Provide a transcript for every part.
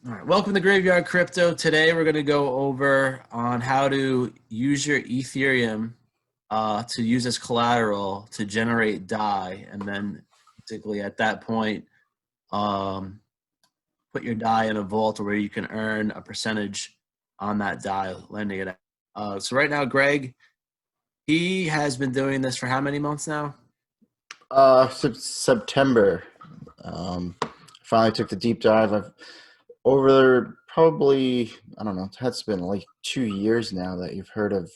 All right, welcome to Graveyard Crypto. Today we're going to go over on how to use your Ethereum to use as collateral to generate DAI, and then basically at that point, um, put your DAI in a vault where you can earn a percentage on that DAI, lending it out. So right now, Greg, he has been doing this for how many months now? September. Finally took the deep dive. I've over probably, I don't know, it's been like 2 years now that you've heard of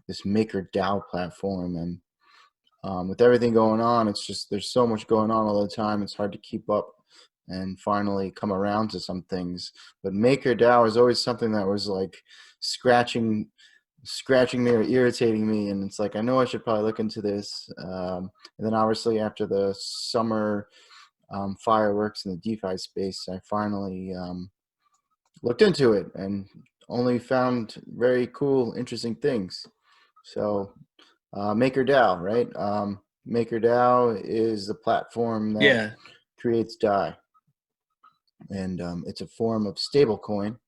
this MakerDAO platform, and with everything going on, it's just there's so much going on all the time. It's hard to keep up and finally come around to some things. But MakerDAO is always something that was like scratching me or irritating me, and it's like I know I should probably look into this. And then obviously after the summer fireworks in the DeFi space, I finally looked into it and only found very cool, interesting things. So MakerDAO, right? MakerDAO is the platform that Yeah. creates DAI, and it's a form of stablecoin. And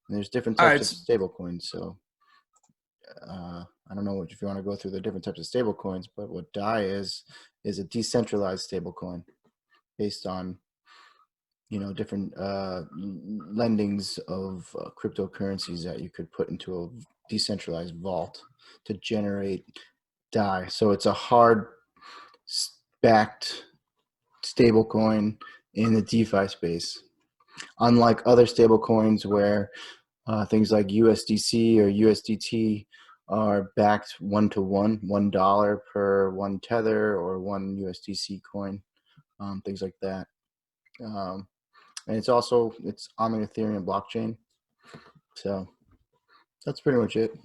there's different All types right. of stablecoins. So I don't know if you want to go through the different types of stablecoins, but what DAI is a decentralized stablecoin based on different lendings of cryptocurrencies that you could put into a decentralized vault to generate DAI. So it's a hard backed stablecoin in the DeFi space, unlike other stablecoins where things like USDC or USDT are backed one-to-one, $1 per one tether or one USDC coin, things like that. And it's on the Ethereum blockchain. So that's pretty much it.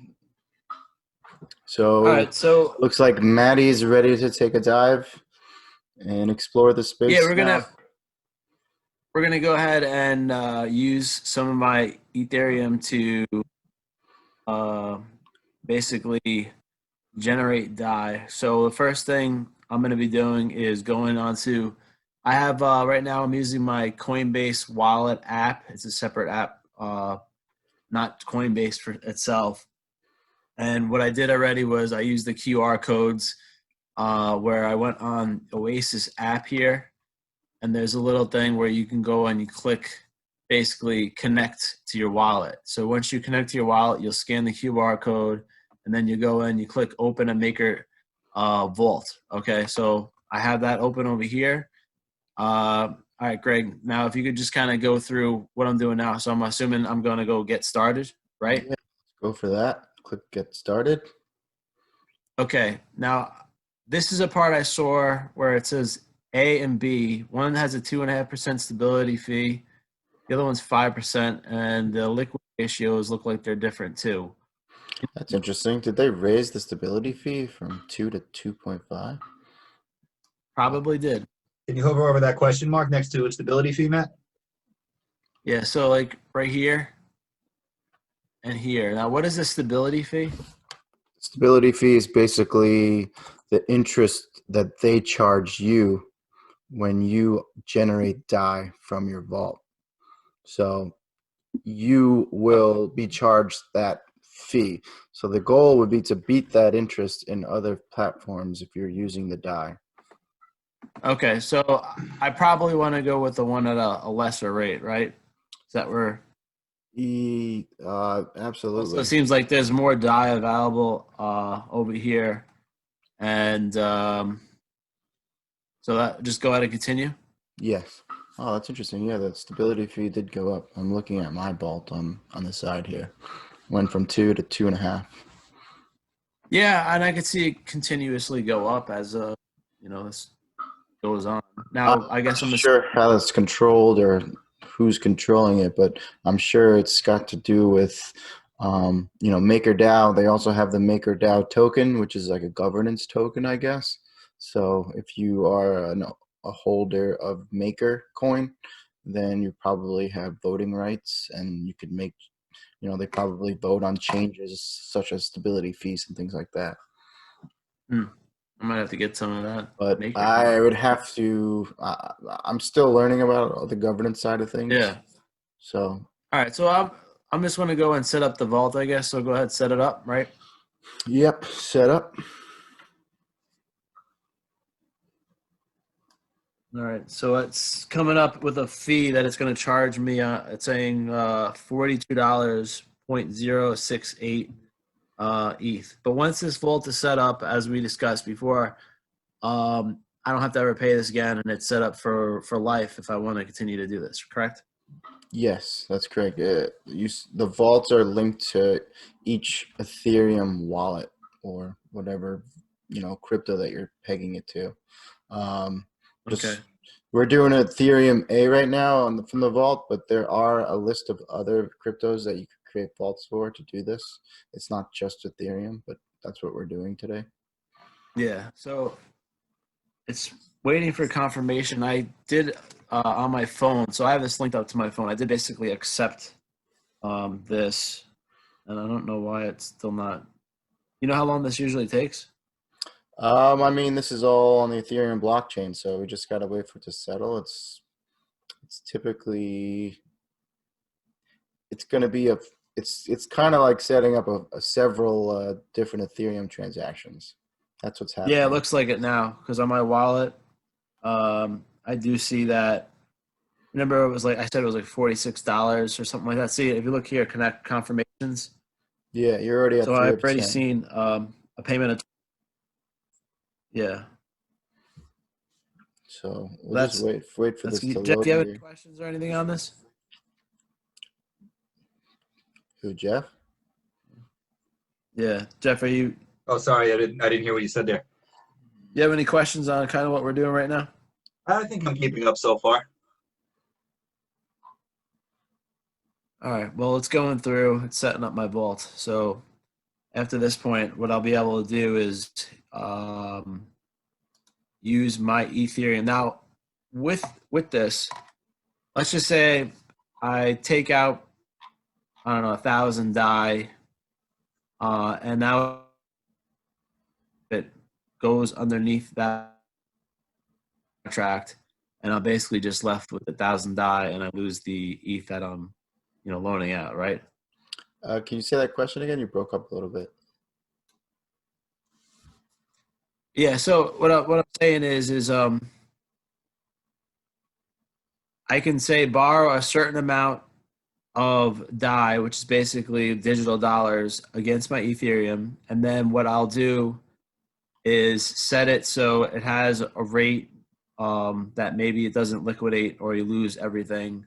All So right. So looks like Maddie's ready to take a dive and explore the yeah, space now. we're gonna go ahead and use some of my Ethereum to uh, basically generate DAI. So the first thing I'm going to be doing is going on to, I have right now I'm using my Coinbase wallet app. It's a separate app, not Coinbase for itself. And what I did already was I used the QR codes where I went on Oasis app here, and there's a little thing where you can go and you click basically connect to your wallet. So once you connect to your wallet, you'll scan the QR code, and then you go in, you click open a Maker vault. Okay, so I have that open over here. All right, Greg. Now, if you could just kind of go through what I'm doing now. So I'm assuming I'm going to go get started, Yeah, right? let's go for that. Click get started. Okay. Now, this is a part I saw where it says A and B. One has a 2.5% stability fee. The other one's 5%, and the liquid ratios look like they're different too. That's interesting. Did they raise the stability fee from 2 to 2.5? Probably did. Can you hover over that question mark next to stability fee, Matt? Yeah, so like right here and here. Now, what is the stability fee? Stability fee is basically the interest that they charge you when you generate DAI from your vault. So you will be charged that fee. So the goal would be to beat that interest in other platforms if you're using the DAI. Okay, so I probably want to go with the one at a lesser rate, right? Is that where? So it Absolutely. seems like there's more DAI available over here, and so that just go ahead and continue. Yes. Oh, that's interesting. Yeah, the stability fee did go up. I'm looking at my vault on the side here. Went from 2 to 2.5. Yeah, and I could see it continuously go up as this goes on. I'm Now, I not guess sure how that's controlled or who's controlling it, but I'm sure it's got to do with, MakerDAO. They also have the MakerDAO token, which is like a governance token, I guess. So if you are a holder of Maker coin, then you probably have voting rights, and you could make, they probably vote on changes such as stability fees and things like that. I might have to get some of that But maker. I would have to. I'm still learning about the governance side of things. Yeah. So All right, so I'm just going to go and set up the vault, I guess. So go ahead, set it up, right? Yep, set up. All right, so it's coming up with a fee that it's going to charge me. It's saying $42.068 ETH. But once this vault is set up, as we discussed before, I don't have to ever pay this again, and it's set up for life if I want to continue to do this. Correct? Yes, that's correct. The vaults are linked to each Ethereum wallet or whatever, crypto that you're pegging it to. Okay. We're doing Ethereum A right now from the vault, but there are a list of other cryptos that you could create vaults for to do this. It's not just Ethereum, but that's what we're doing today. Yeah. So it's waiting for confirmation. I did on my phone, so I have this linked up to my phone. I did basically accept this, and I don't know why it's still not. You know how long this usually takes? I mean, this is all on the Ethereum blockchain, so we just gotta wait for it to settle. It's typically gonna be it's kind of like setting up several different Ethereum transactions. That's what's happening. Yeah, it looks like it now because on my wallet, I do see that. Remember, it was like I said, it was like $46 or something like that. See, if you look here, connect confirmations. Yeah, you're already at So I've 3%. already seen a payment of. Yeah. So we'll just wait for this to Jeff, load do you have any here. questions or anything on this? Who, Jeff? Yeah, Jeff, are you? Oh, sorry, I didn't hear what you said there. You have any questions on kind of what we're doing right now? I think I'm keeping up so far. All right. Well, it's going through. It's setting up my vault. So after this point, what I'll be able to do is use my Ethereum. Now, with this, let's just say I take out, I don't know, 1,000 DAI, and now it goes underneath that contract, and I'm basically just left with 1,000 DAI, and I lose the ETH that I'm, loaning out, right? Can you say that question again? You broke up a little bit. Yeah. So what I'm saying is I can say borrow a certain amount of DAI, which is basically digital dollars, against my Ethereum, and then what I'll do is set it so it has a rate that maybe it doesn't liquidate or you lose everything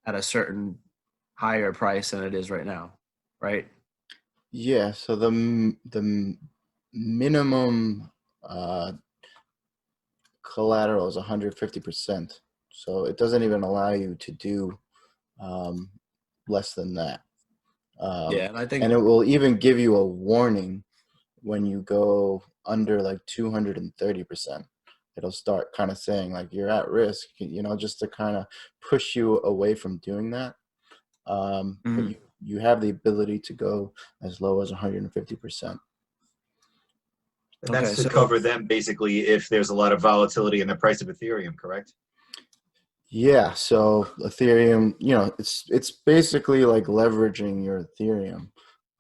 at a certain higher price than it is right now, right? Yeah. So the minimum collateral is 150%. So it doesn't even allow you to do less than that. Yeah, and I think, and it will even give you a warning when you go under like 230%. It'll start kind of saying like you're at risk, just to kind of push you away from doing that. But you have the ability to go as low as 150%. That's to cover them basically if there's a lot of volatility in the price of Ethereum, correct? Yeah, so Ethereum, it's basically like leveraging your Ethereum.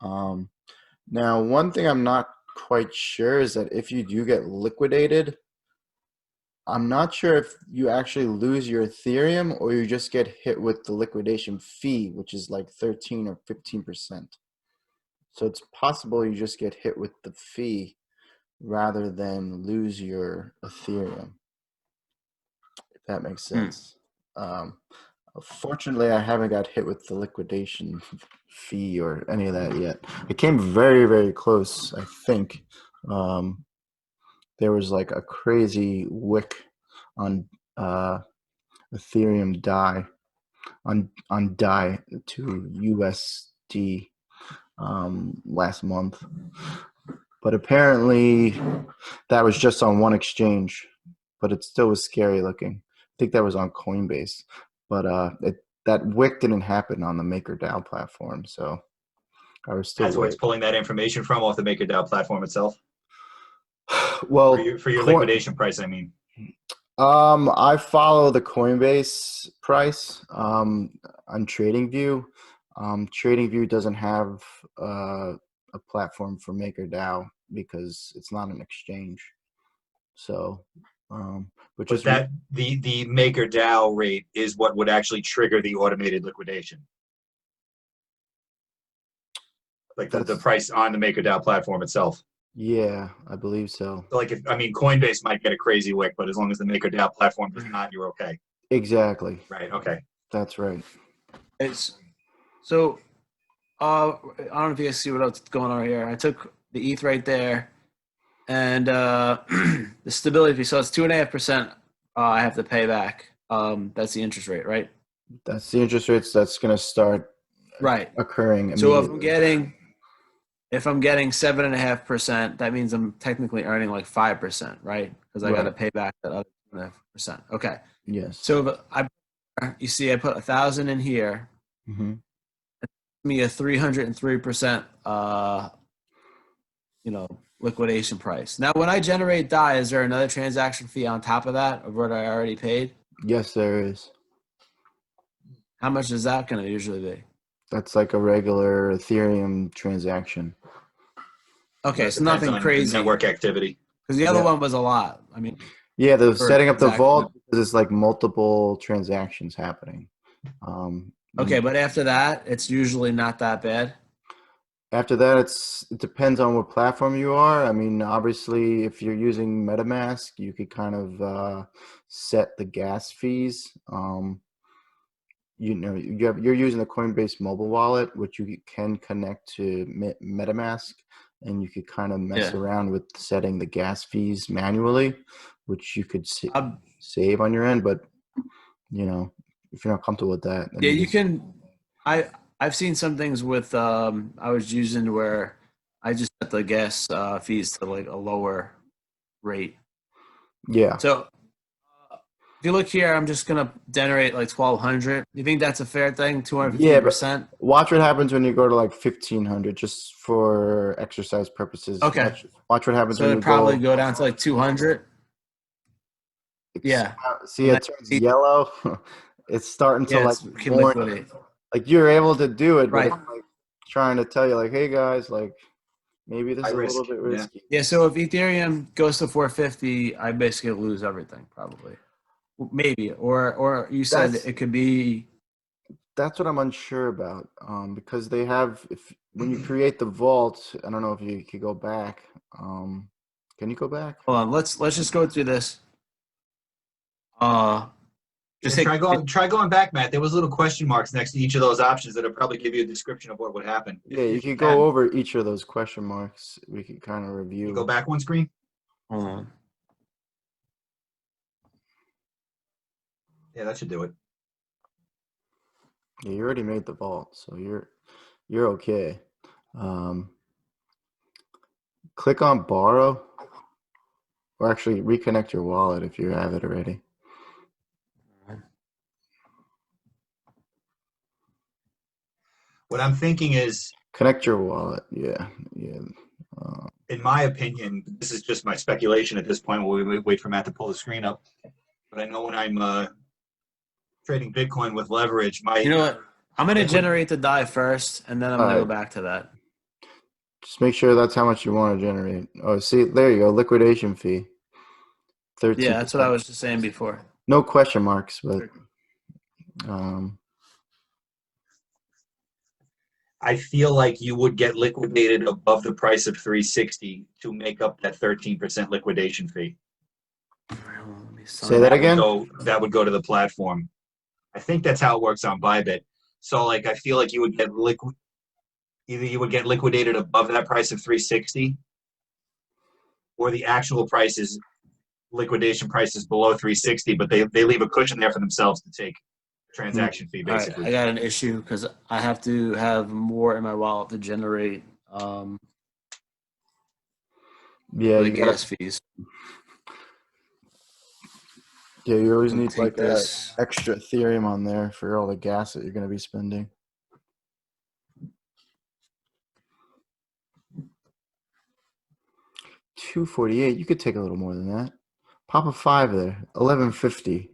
Now, one thing I'm not quite sure is that if you do get liquidated, I'm not sure if you actually lose your Ethereum or you just get hit with the liquidation fee, which is like 13 or 15%. So it's possible you just get hit with the fee rather than lose your Ethereum, if that makes sense. Fortunately, I haven't got hit with the liquidation fee or any of that yet. It came very, very close, I think. There was like a crazy wick on Ethereum DAI, on DAI to USD last month. But apparently that was just on one exchange, but it still was scary looking. I think that was on Coinbase, but that wick didn't happen on the MakerDAO platform, so I was still. That's where it's pulling that information from, off the MakerDAO platform itself. Well, for your liquidation price, I mean. I follow the Coinbase price on TradingView. TradingView doesn't have a platform for MakerDAO because it's not an exchange. So, but But just that the MakerDAO rate is what would actually trigger the automated liquidation. Like the That's- price on the MakerDAO platform itself. yeah, I believe so. So like Coinbase might get a crazy wick, but as long as the MakerDAO platform does not, you're okay. Exactly. Right. Okay. That's right. It's so I don't know if you guys see what else is going on here. I took the ETH right there, and the stability fee. So it's 2.5%. I have to pay back. That's the interest rate, right? That's the interest rates that's going to start Right. occurring So immediately. if I'm getting 7.5%, that means I'm technically earning like 5%, right? Because I got to Right. pay back that other 2.5%. Okay. Yes. So you see, I put 1,000 in here. Hmm. Me a 303%, liquidation price. Now, when I generate DAI, is there another transaction fee on top of that of what I already paid? Yes, there is. How much is that going to usually be? That's like a regular Ethereum transaction. Okay, That so depends nothing on crazy. network activity. Because the other Yeah. one was a lot. I mean, Yeah, the for setting up the transaction. vault is like multiple transactions happening. Okay, but after that, it's usually not that bad. After that, it depends on what platform you are. I mean, obviously, if you're using MetaMask, you could kind of set the gas fees. You're using the Coinbase mobile wallet, which you can connect to MetaMask, and you could kind of mess Yeah. around with setting the gas fees manually, which you could Um, save on your end. But if you're not comfortable with that, then yeah, you can. I've seen some things with I was using where I just set the gas fees to like a lower rate. yeah. So if you look here, I'm just gonna generate like 1,200. You think that's a fair thing? Yeah, but 250%. watch what happens when you go to like 1,500, just for exercise purposes. Okay, Watch what happens so when it'd you probably go. go down to like 200. Yeah, See, and it then turns yellow. It's starting to yeah, like it can warn liquidate. you. Like you're able to do it, but Right. it's like trying to tell you, like, hey guys, like maybe this High is a little risk. bit Yeah. risky. Yeah, so if Ethereum goes to 450, I basically lose everything probably. Maybe, or you said That's it could be. that's what I'm unsure about. Because they have, if when you create the vault, I don't know if you could go back. Can you go back? Hold on, let's just go through this. Uh, Yeah, just take. try going back, Matt. There was little question marks next to each of those options that'll probably give you a description of what would happen. Yeah, you If you could go can. over each of those question marks. We could kind of You go review. back one screen. Hold on. Yeah, that should do it. Yeah, you already made the vault, so you're okay. Click on borrow, or actually reconnect your wallet if you have it already. What I'm thinking is, Connect your wallet. Yeah. in my opinion, this is just my speculation at this point. We'll wait for Matt to pull the screen up. But I know when I'm trading Bitcoin with leverage, You know what? I'm gonna generate the DAI first, and then I'm gonna go Alright. back to that. Just make sure that's how much you want to generate. Oh, see, there you go. Liquidation fee. 13%. Yeah, that's what I was just saying before. No question marks, but I feel like you would get liquidated above the price of 360 to make up that 13% liquidation fee. say that again. That would go to the platform. I think that's how it works on Bybit. So like I feel like you would get either you would get liquidated above that price of 360, or the actual liquidation price is below 360, but they leave a cushion there for themselves to take transaction fee All right, basically. I got an issue because I have to have more in my wallet to generate Yeah, the you gotta. gas fees. Yeah, you always I'm gonna need like take this. extra Ethereum on there for all the gas that you're going to be spending. $248. You could take a little more than that, Pop a 5 there. 1150.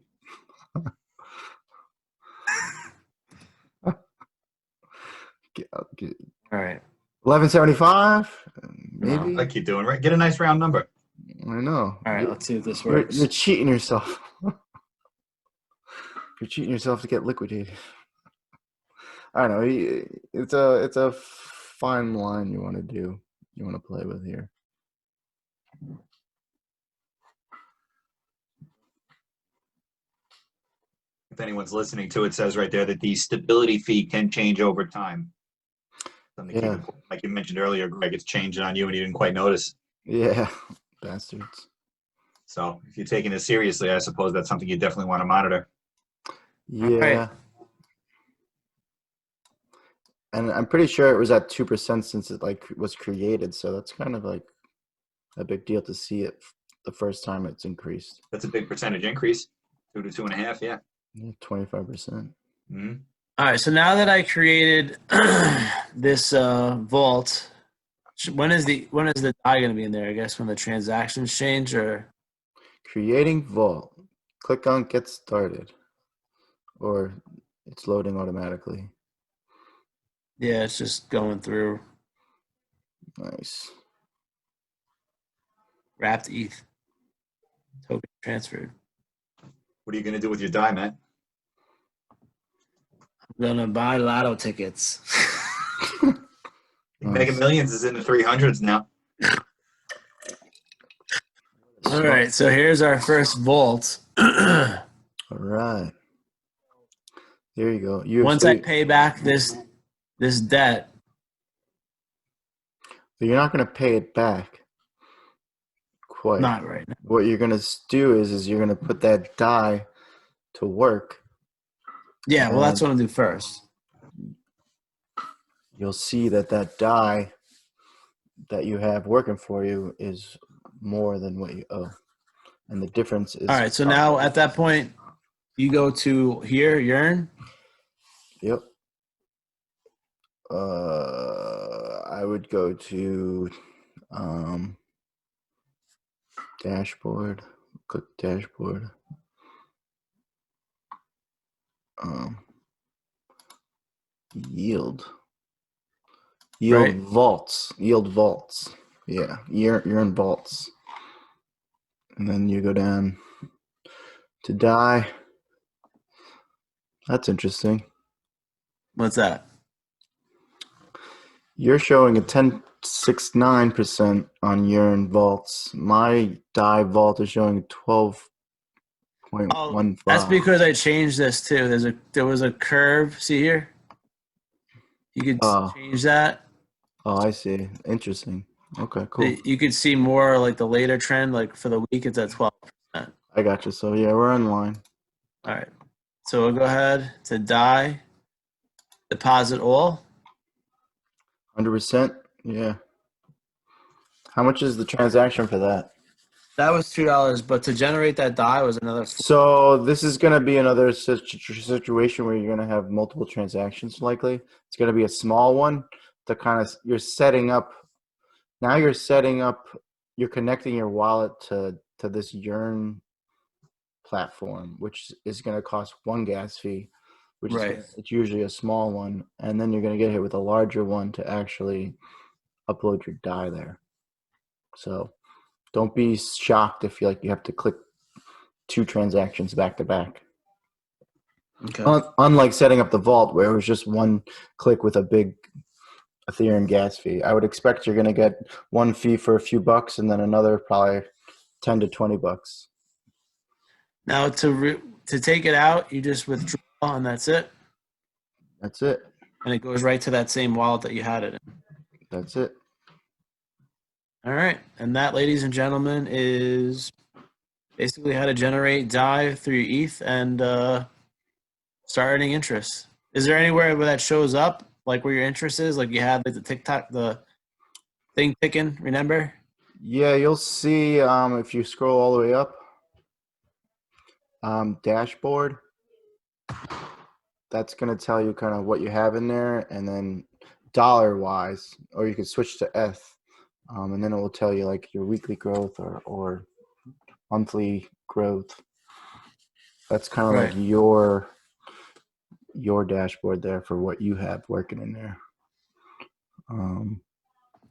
All right. 1175. I Maybe. like you doing right. Get a nice round number. I know. All right. Let's see if this You're works. cheating yourself. You're cheating yourself to get liquidated. I don't know. It's a fine line you want to do. You want to play with here. If anyone's listening to it, says right there that the stability fee can change over time. Something to keep Yeah. important. Like you mentioned earlier, Greg, it's changing on you and you didn't quite notice. Yeah. Bastards. So if you're taking it seriously, I suppose that's something you definitely want to monitor. Yeah. right. And I'm pretty sure it was at 2% since it like was created. So that's kind of like a big deal to see it the first time it's increased. That's a big percentage increase. 2 to 2.5, yeah. 25%. Mm-hmm. All right. So now that I created this vault, when is the DAI going to be in there? I guess when the transactions change, or Creating vault. Click on get started. Or it's loading automatically. yeah, it's just going through Nice. wrapped ETH token transferred. What are you going to do with your DAI, Matt? I'm gonna buy lotto tickets. Mega Millions is in the 300s now. All right, so here's our first vault. All right. There you go. Once I pay back this debt, but you're not going to pay it back quite. not right now. What you're going to do is you're going to put that DAI to work. Yeah, well, that's what I'm gonna do first. You'll see that DAI that you have working for you is more than what you owe. And the difference is... All right, so now at that point, you go to here, Yearn. Yep. I would go to dashboard. Click dashboard. Yield Right. vaults. Yield vaults. Yeah, you're in vaults. And then you go down to DAI. That's interesting. What's that? You're showing a 10.69% on Yearn vaults. My DAI vault is showing 12.15. Oh, that's because I changed this too. There was a curve. See here? You could change that. Oh, I see. Interesting. Okay, cool. You could see more like the later trend. Like for the week, it's at 12%. I got you. So yeah, we're in line. All right. So we'll go ahead to DAI, deposit all. 100%. Yeah. How much is the transaction for that? That was $2, but to generate that DAI was another. So this is going to be another situation where you're going to have multiple transactions likely. It's going to be a small one to kind of, you're setting up, now you're setting up, you're connecting your wallet to this Yearn platform, which is going to cost one gas fee, which Right. is it's usually a small one. And then you're going to get hit with a larger one to actually upload your DAI there. So don't be shocked if you have to click 2 transactions back to back. Okay. Unlike setting up the vault where it was just one click with a big Ethereum gas fee, I would expect you're going to get one fee for a few bucks and then another probably 10 to 20 bucks. Now to take it out, you just withdraw and that's it. That's it. And it goes right to that same wallet that you had it in. That's it. All right. And that, ladies and gentlemen, is basically how to generate DAI through your ETH and start earning interest. Is there anywhere where that shows up, like where your interest is? Like you had like the TikTok, the thing ticking, remember? Yeah, you'll see if you scroll all the way up, dashboard, that's going to tell you kind of what you have in there, and then dollar-wise, or you can switch to ETH, and then it will tell you like your weekly growth or monthly growth. That's kind of Right. like your dashboard there for what you have working in there.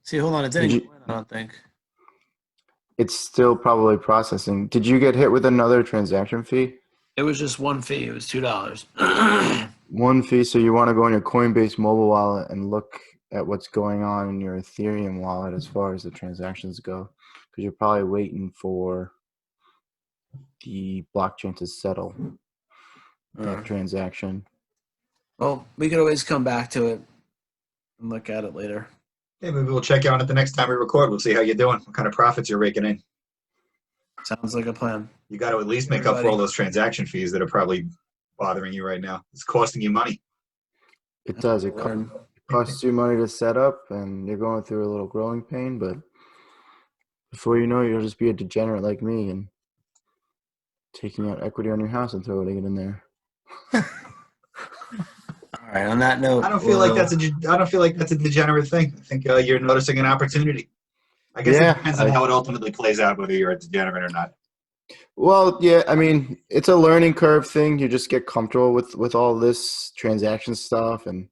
See, hold on. It Did didn't you- go in, I don't think. It's still probably processing. Did you get hit with another transaction fee? It was just one fee. It was $2. One fee, so you want to go on your Coinbase mobile wallet and look at what's going on in your Ethereum wallet as far as the transactions go, because you're probably waiting for the blockchain to settle that transaction. Well, we could always come back to it and look at it later. Hey, maybe we'll check you on it the next time we record. We'll see how you're doing, what kind of profits you're raking in. Sounds like a plan. You got to at least make up for all those transaction fees that are probably bothering you right now. It's costing you money. It does. It costs you money to set up, and you're going through a little growing pain, but before you know it, you'll just be a degenerate like me and taking out equity on your house and throwing it in there. All right. On that note, I don't feel like that's a degenerate thing. I think you're noticing an opportunity. I guess it depends on how it ultimately plays out, whether you're a degenerate or not. Well, yeah, I mean, it's a learning curve thing. You just get comfortable with all this transaction stuff and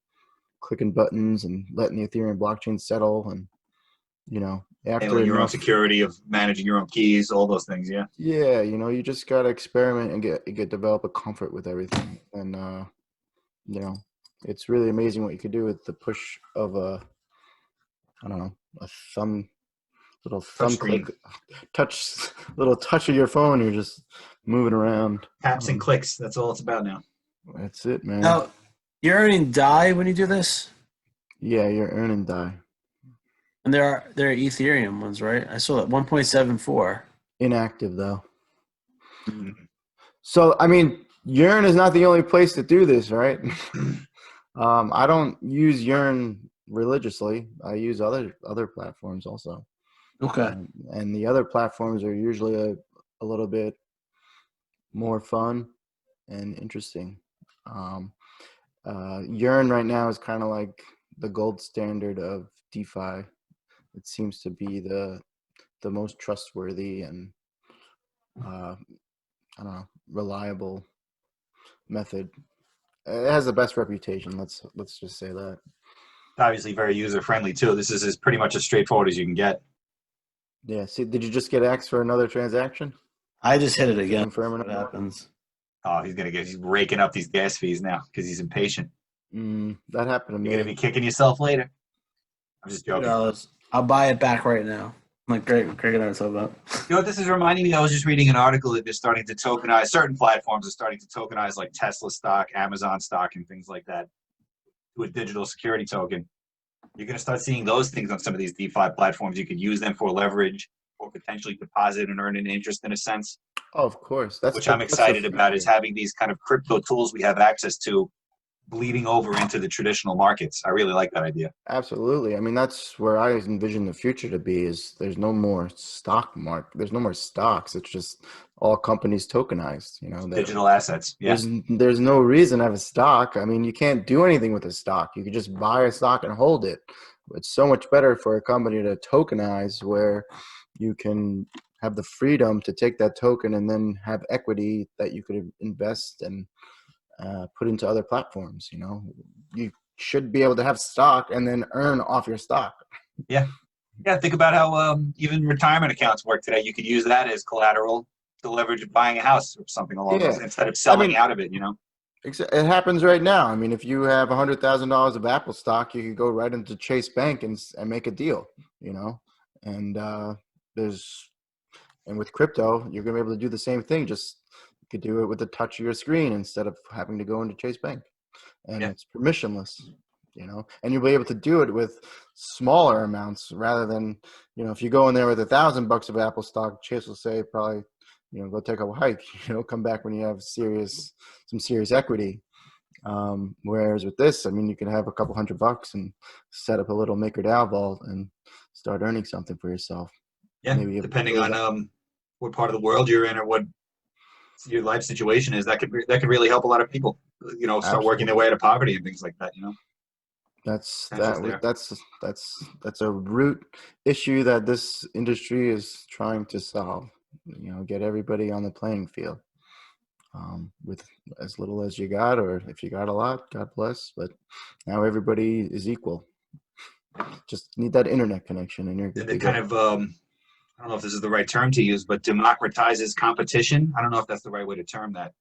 clicking buttons and letting the Ethereum blockchain settle, and after Handling your own security of managing your own keys, all those things. Yeah. Yeah, you just gotta experiment and develop a comfort with everything, and it's really amazing what you could do with the push of a little thumb click, little touch of your phone. You're just moving around. Taps and clicks. That's all it's about now. That's it, man. Now, you're earning DAI when you do this? Yeah, you're earning DAI. And there are Ethereum ones, right? I saw that 1.74. Inactive though. Mm-hmm. So I mean, Yearn is not the only place to do this, right? I don't use Yearn religiously. I use other platforms also. Okay. And the other platforms are usually a little bit more fun and interesting. Yearn right now is kind of like the gold standard of DeFi. It seems to be the most trustworthy and reliable method. It has the best reputation. Let's just say that. Obviously, very user friendly too. This is pretty much as straightforward as you can get. Yeah. See, did you just get asked for another transaction? I just hit it again. Confirm What happens? Oh, he's raking up these gas fees now because he's impatient. That happened to me. You're gonna be kicking yourself later. I'm just joking. $2. I'll buy it back right now. Like Greg and I talk about. You know what this is reminding me? I was just reading an article that they're starting to tokenize. Certain platforms are starting to tokenize like Tesla stock, Amazon stock, and things like that to a digital security token. You're going to start seeing those things on some of these DeFi platforms. You could use them for leverage or potentially deposit and earn an interest in a sense. Oh, of course. Which I'm excited about is having these kind of crypto tools we have access to bleeding over into the traditional markets. I really like that idea. Absolutely. I mean, that's where I envision the future to be. Is there's no more stock market. There's no more stocks. It's just all companies tokenized. Digital assets. Yeah. There's no reason to have a stock. I mean, you can't do anything with a stock. You can just buy a stock and hold it. It's so much better for a company to tokenize, where you can have the freedom to take that token and then have equity that you could invest and put into other platforms. You should be able to have stock and then earn off your stock. Yeah. Think about how even retirement accounts work today. You could use that as collateral to leverage buying a house or something along those, instead of selling out of it. It happens right now. I mean, if you have $100,000 of Apple stock, you could go right into Chase Bank and make a deal. And and with crypto, you're gonna be able to do the same thing. Just you could do it with the touch of your screen instead of having to go into Chase Bank, and it's permissionless. And you'll be able to do it with smaller amounts rather than if you go in there with $1,000 of Apple stock, Chase will say probably go take a hike. Come back when you have some serious equity. Whereas with this, I mean, you can have a couple $100 and set up a little MakerDAO vault and start earning something for yourself. Yeah, maybe depending on what part of the world you're in or what your life situation is, that could really help a lot of people. Start working their way out of poverty and things like that. That's a root issue that this industry is trying to solve. get everybody on the playing field with as little as you got, or if you got a lot, God bless. But now everybody is equal. Just need that internet connection, and you're good And to it kind go. of, I don't know if this is the right term to use, but democratizes competition. I don't know if that's the right way to term that.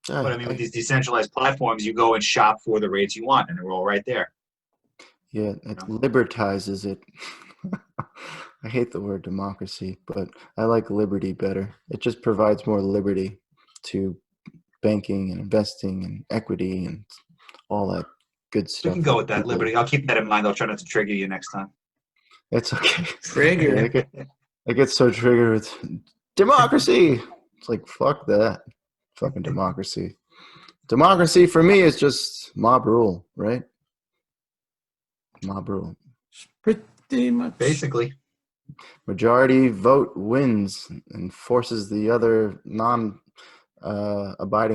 But I mean, with these decentralized platforms, you go and shop for the rates you want, and they're all right there. Yeah, it libertizes it. I hate the word democracy, but I like liberty better. It just provides more liberty to banking and investing and equity and all that good stuff. We can go with that, liberty. I'll keep that in mind. I'll try not to trigger you next time. It's okay. Trigger. I get so triggered with democracy. It's like, fuck that. Fucking democracy. Democracy for me is just mob rule, right? Mob rule. Pretty much. Basically. Majority vote wins and forces the other non-abiding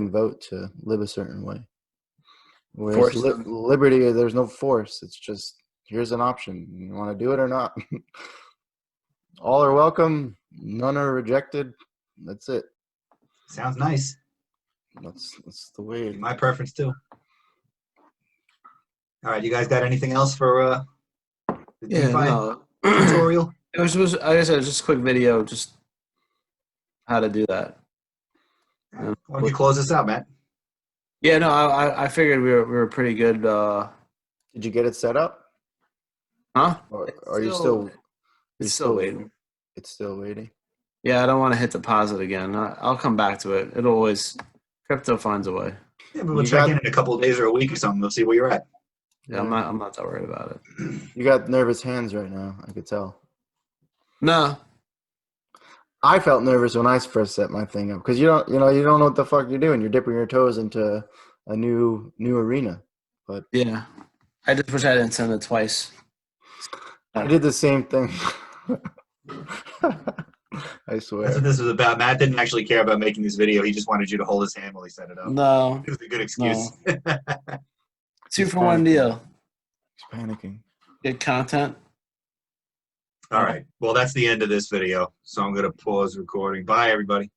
vote to live a certain way. Whereas liberty, there's no force. It's just, here's an option. You want to do it or not? All are welcome. None are rejected. That's it. Sounds nice. That's the way. My preference too. All right, you guys got anything else for the DeFi tutorial? It was like I said, just a quick video, just how to do that. Why don't you close this out, Matt? Yeah, no, I figured we were pretty good. Did you get it set up? Huh? Or are you still? It's still waiting. It's still waiting. Yeah, I don't want to hit deposit again. I'll come back to it. It'll always, crypto finds a way. Yeah, but we'll check in a couple of days or a week or something. We'll see where you're at. Yeah, I'm not that worried about it. You got nervous hands right now. I could tell. No. I felt nervous when I first set my thing up because you don't know what the fuck you're doing. You're dipping your toes into a new arena. But yeah, I just wish I didn't send it twice. I did the same thing. I swear. That's what this was about. Matt didn't actually care about making this video. He just wanted you to hold his hand while he set it up. No. It was a good excuse. No. 2-for-1 deal. He's panicking. Good content. All right. Well, that's the end of this video. So I'm going to pause recording. Bye, everybody.